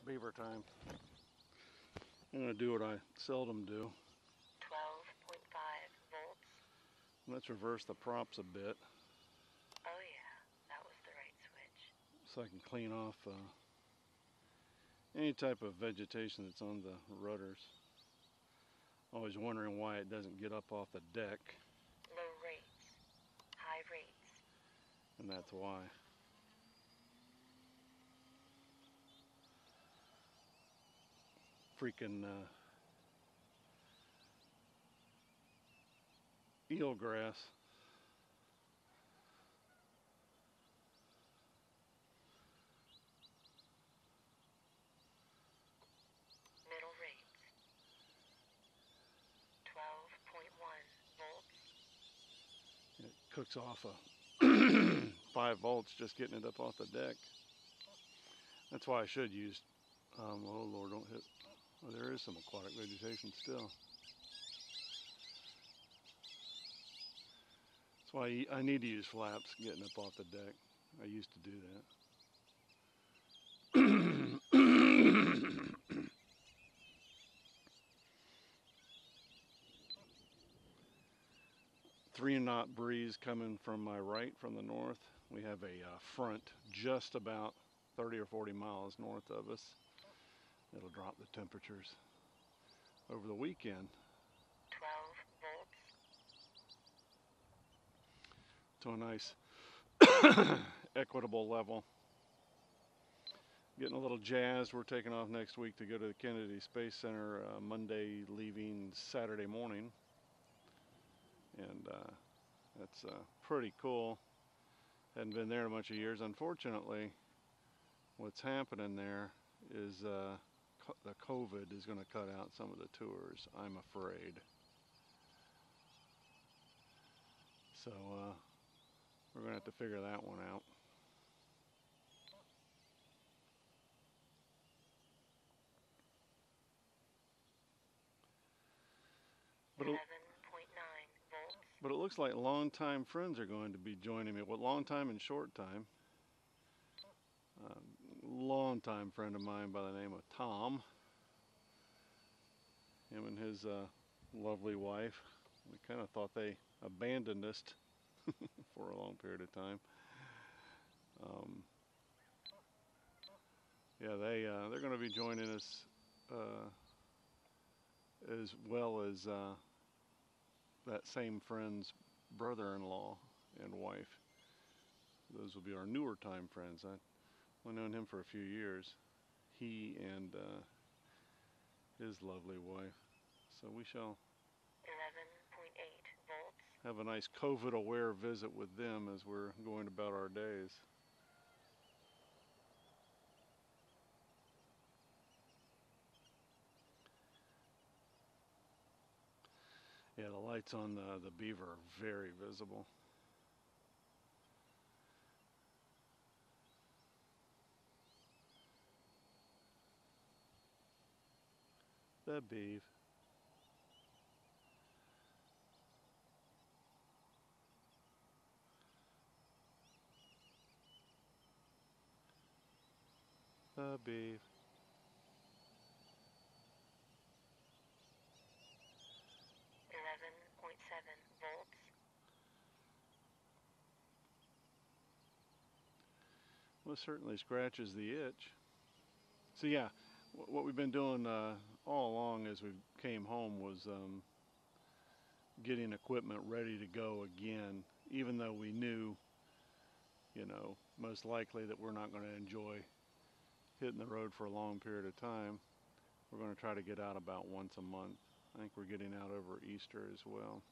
beaver time. I'm going to do what I seldom do. 12.5 volts. Let's reverse the props a bit. Oh yeah, that was the right switch. So I can clean off any type of vegetation that's on the rudders. Always wondering why it doesn't get up off the deck. Low rates, high rates. And that's why. Freaking eelgrass. Middle rates, 12.1 volts. It cooks off a 5 volts just getting it up off the deck. That's why I should use, oh Lord, don't hit. Well, there is some aquatic vegetation still. That's why I need to use flaps getting up off the deck. I used to do that. 3-knot breeze coming from my right from the north. We have a front just about 30 or 40 miles north of us. It'll drop the temperatures over the weekend. 12 volts. To a nice equitable level. Getting a little jazzed. We're taking off next week to go to the Kennedy Space Center Monday, leaving Saturday morning. And that's pretty cool. Hadn't been there in a bunch of years. Unfortunately, what's happening there is the COVID is going to cut out some of the tours, I'm afraid. So we're going to have to figure that one out. But it looks like longtime friends are going to be joining me. Well, long time and short time. Longtime friend of mine by the name of Tom. Him and his lovely wife. We kind of thought they abandoned us for a long period of time. Yeah, they're going to be joining us as well as that same friend's brother-in-law and wife. Those will be our newer time friends. I've only known him for a few years. He and his lovely wife. So we shall 11.8 volts. have a nice COVID-aware visit with them as we're going about our days. Yeah, the lights on the Beaver are very visible. The Beaver. The Beaver. 11.7 volts. Well, it certainly scratches the itch. So yeah, what we've been doing all along as we came home was getting equipment ready to go again, even though we knew, you know, most likely that we're not going to enjoy hitting the road for a long period of time. We're going to try to get out about once a month. I think we're getting out over Easter as well.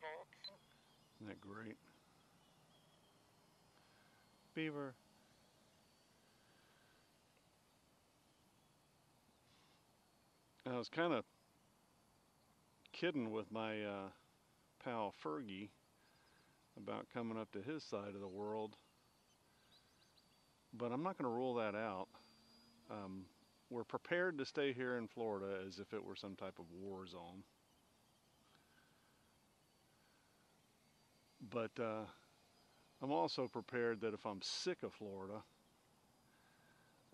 Volts. Isn't that great? Beaver. I was kind of kidding with my pal Fergie about coming up to his side of the world, but I'm not going to rule that out. we're prepared to stay here in Florida as if it were some type of war zone. But I'm also prepared that if I'm sick of Florida,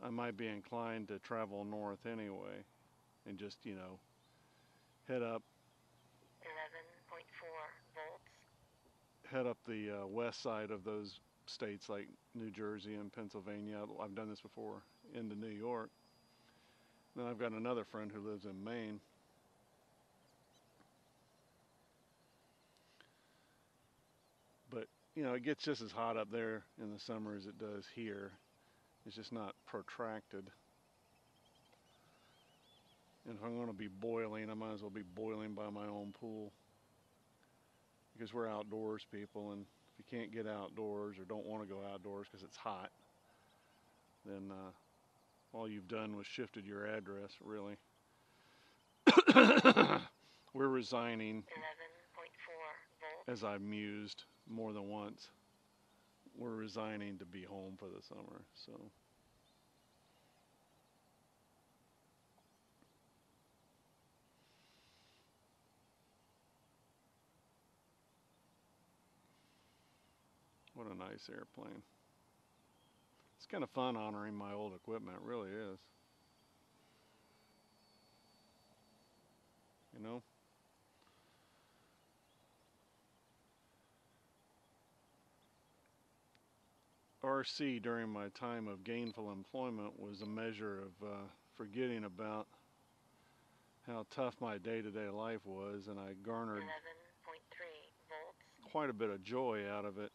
I might be inclined to travel north anyway and just, head up 11.4 volts. head up the west side of those states like New Jersey and Pennsylvania. I've done this before, into New York. Then I've got another friend who lives in Maine. But, it gets just as hot up there in the summer as it does here. It's just not protracted. And if I'm going to be boiling, I might as well be boiling by my own pool. Because we're outdoors people, and if you can't get outdoors or don't want to go outdoors because it's hot, then all you've done was shifted your address, really. We're resigning, 11.4 volts. as I've mused more than once. We're resigning to be home for the summer, so. What a nice airplane. It's kind of fun honoring my old equipment, it really is. You know? RC during my time of gainful employment was a measure of forgetting about how tough my day-to-day life was, and I garnered 11.3 volts. quite a bit of joy out of it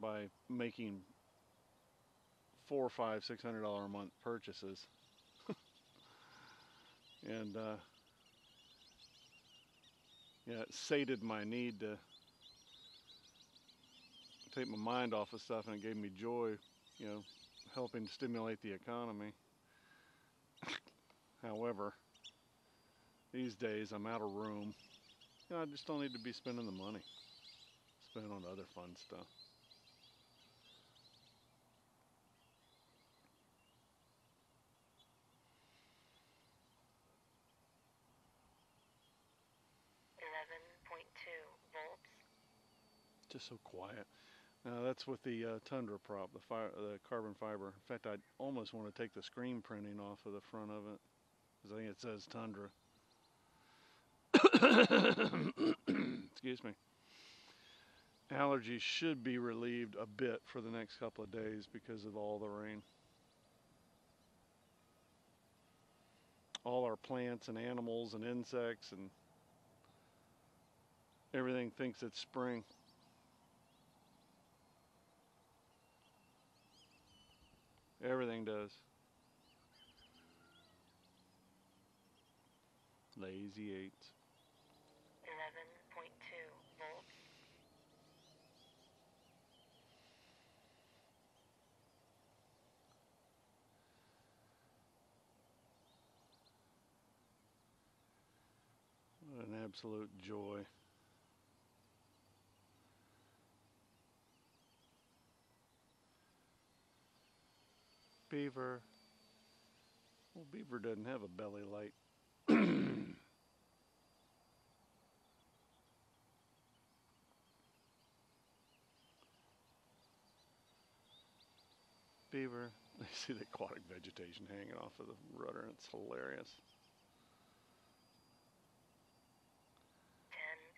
by making $400, $500, $600 a month purchases. And it sated my need to take my mind off of stuff, and it gave me joy, helping stimulate the economy. However, these days I'm out of room. I just don't need to be spending the money. Spend it on other fun stuff. Volts. Just so quiet. Now that's with the Tundra prop, the carbon fiber. In fact, I almost want to take the screen printing off of the front of it, because I think it says Tundra. Excuse me. Allergies should be relieved a bit for the next couple of days because of all the rain. All our plants and animals and insects and everything thinks it's spring. Everything does. Lazy eights. 11.2 volts. What an absolute joy. Beaver. Well, Beaver doesn't have a belly light. Beaver. You see the aquatic vegetation hanging off of the rudder, and it's hilarious.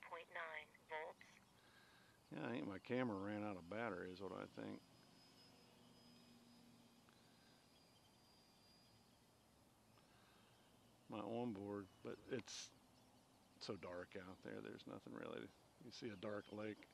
10.9 volts. Yeah, I think my camera ran out of battery is what I think. My onboard, but it's so dark out there, there's nothing really. You see a dark lake.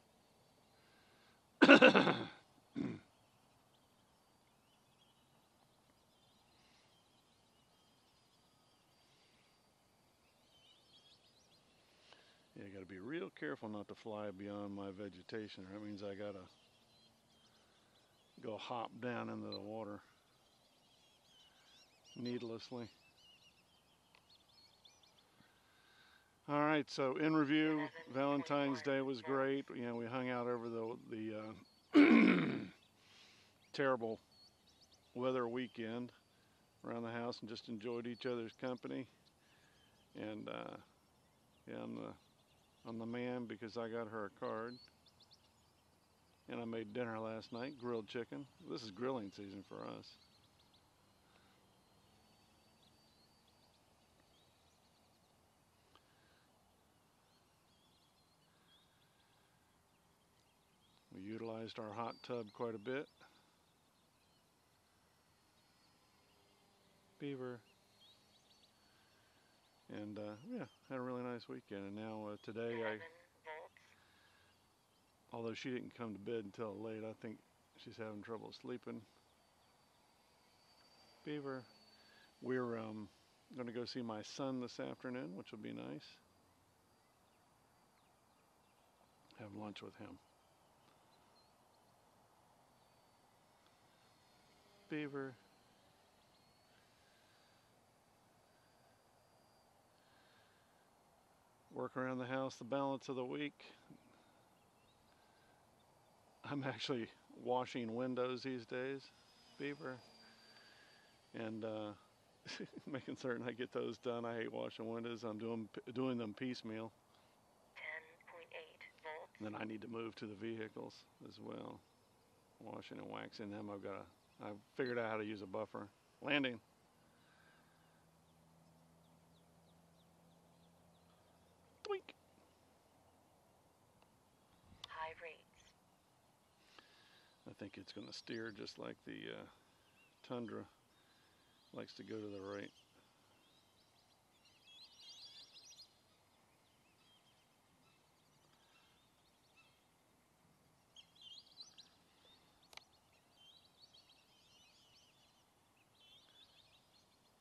Yeah, I gotta be real careful not to fly beyond my vegetation. That means I gotta go hop down into the water needlessly. All right, so in review, Valentine's Day was great. We hung out over the terrible weather weekend. around the house and just enjoyed each other's company. And yeah, I'm the man because I got her a card. And I made dinner last night, grilled chicken. This is grilling season for us. We utilized our hot tub quite a bit. Beaver. And yeah, had a really nice weekend. And now today, 11 volts. although she didn't come to bed until late, I think she's having trouble sleeping. Beaver. We're going to go see my son this afternoon, which will be nice. Have lunch with him. Beaver. Work around the house the balance of the week. I'm actually washing windows these days, Beaver, and making certain I get those done. I hate washing windows. I'm doing them piecemeal. 10.8 volts. And then I need to move to the vehicles as well. Washing and waxing them. I've figured out how to use a buffer. Landing. Twink. High rates. I think it's going to steer just like the Tundra likes to go to the right.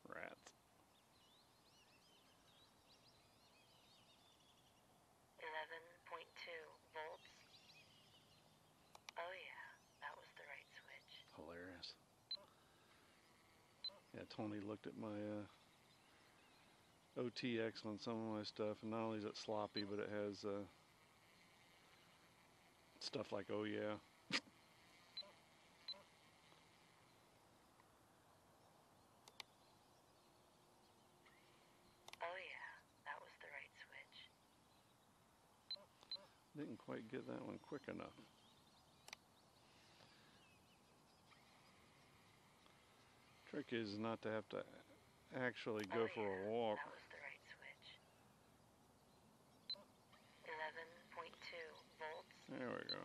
Rats. 11.2 volts. Oh yeah, that was the right switch. Hilarious. Yeah, Tony looked at my OTX on some of my stuff, and not only is it sloppy, but it has stuff like "oh yeah." Oh yeah, that was the right switch. Didn't quite get that one quick enough. Trick is not to have to actually go for a walk. That was the right switch. 11.2 volts. There we go.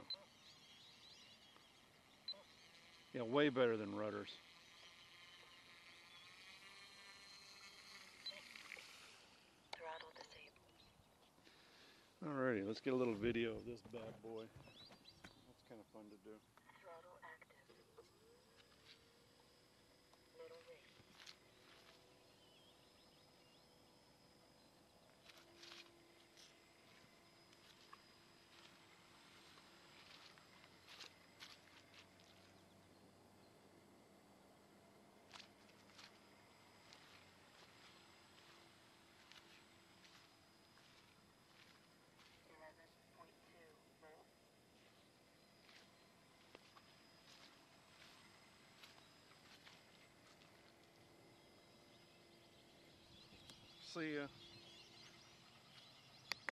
Yeah, way better than rudders. Throttle disabled. Alrighty, let's get a little video of this bad boy. That's kind of fun to do. Throttle active. Middle rate. See ya.